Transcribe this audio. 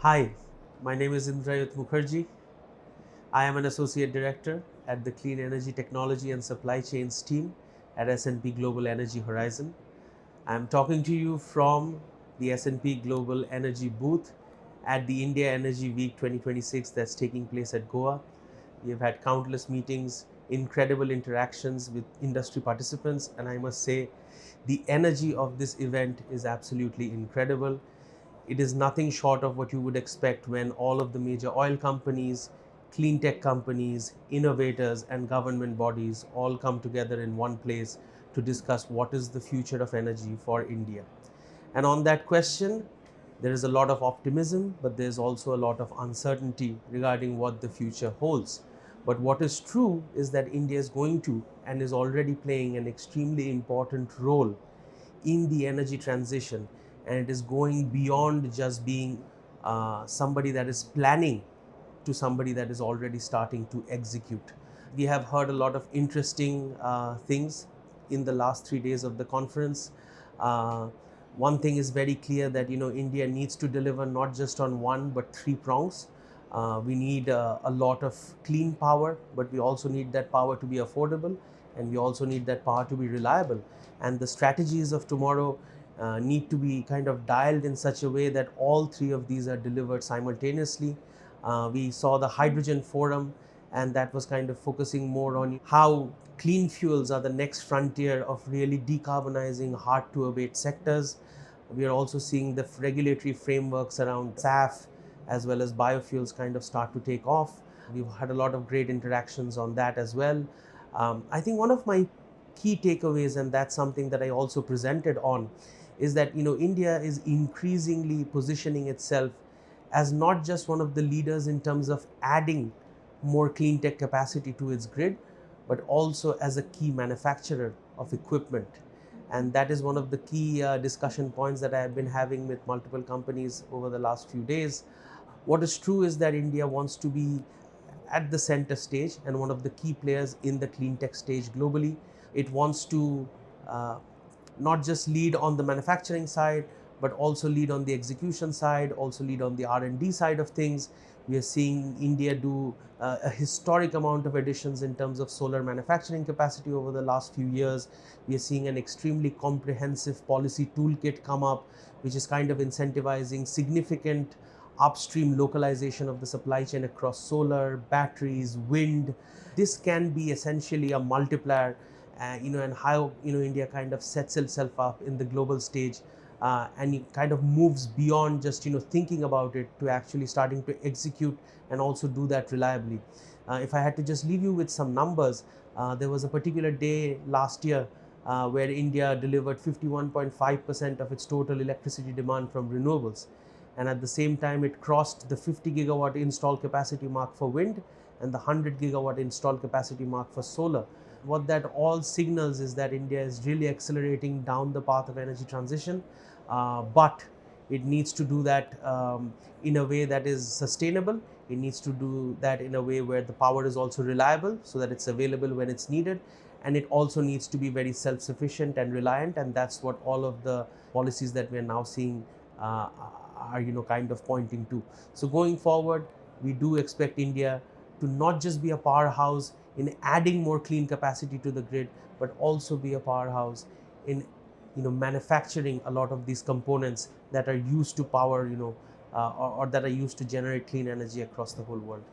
Hi, my name is Indrayut Mukherjee. I am an associate director at the Clean Energy Technology and Supply Chains team at S&P Global Energy Horizon. I am talking to you from the S&P Global Energy booth at the India Energy Week 2026 that's taking place at Goa. We have had countless meetings, incredible interactions with industry participants, and I must say the energy of this event is absolutely incredible. It is nothing short of what you would expect when all of the major oil companies, clean tech companies, innovators, and government bodies all come together in one place to discuss what is the future of energy for India. And on that question, there is a lot of optimism, but there's also a lot of uncertainty regarding what the future holds. But what is true is that India is going to and is already playing an extremely important role in the energy transition, and it is going beyond just being somebody that is planning to somebody that is already starting to execute. We have heard a lot of interesting things in the last 3 days of the conference. Uh, One thing is very clear that India needs to deliver not just on one but three prongs. We need a lot of clean power, but we also need that power to be affordable, and we also need that power to be reliable. And the strategies of tomorrow need to be kind of dialed in such a way that all three of these are delivered simultaneously. We saw the hydrogen forum, and that was kind of focusing more on how clean fuels are the next frontier of really decarbonizing hard to abate sectors. We are also seeing the regulatory frameworks around SAF as well as biofuels kind of start to take off. We've had a lot of great interactions on that as well. I think one of my key takeaways, and that's something that I also presented on, is that India is increasingly positioning itself as not just one of the leaders in terms of adding more clean tech capacity to its grid, but also as a key manufacturer of equipment. And that is one of the key discussion points that I have been having with multiple companies over the last few days. What is true is that India wants to be at the center stage and one of the key players in the clean tech stage globally. It wants to uh, not just lead on the manufacturing side, but also lead on the execution side, also lead on the R&D side of things. We are seeing India do a historic amount of additions in terms of solar manufacturing capacity over the last few years. We are seeing an extremely comprehensive policy toolkit come up, which is kind of incentivizing significant upstream localization of the supply chain across solar, batteries, wind. This can be essentially a multiplier, and how India kind of sets itself up in the global stage, and it kind of moves beyond just thinking about it to actually starting to execute and also do that reliably. If I had to just leave you with some numbers, there was a particular day last year where India delivered 51.5% of its total electricity demand from renewables, and at the same time it crossed the 50 gigawatt install capacity mark for wind and the 100 gigawatt install capacity mark for solar. What that all signals is that India is really accelerating down the path of energy transition, but it needs to do that in a way that is sustainable. It needs to do that in a way where the power is also reliable so that it's available when it's needed, and it also needs to be very self-sufficient and reliant, and that's what all of the policies that we are now seeing uh, are kind of pointing to. So going forward, we do expect India to not just be a powerhouse in adding more clean capacity to the grid, but also be a powerhouse in manufacturing a lot of these components that are used to power or that are used to generate clean energy across the whole world.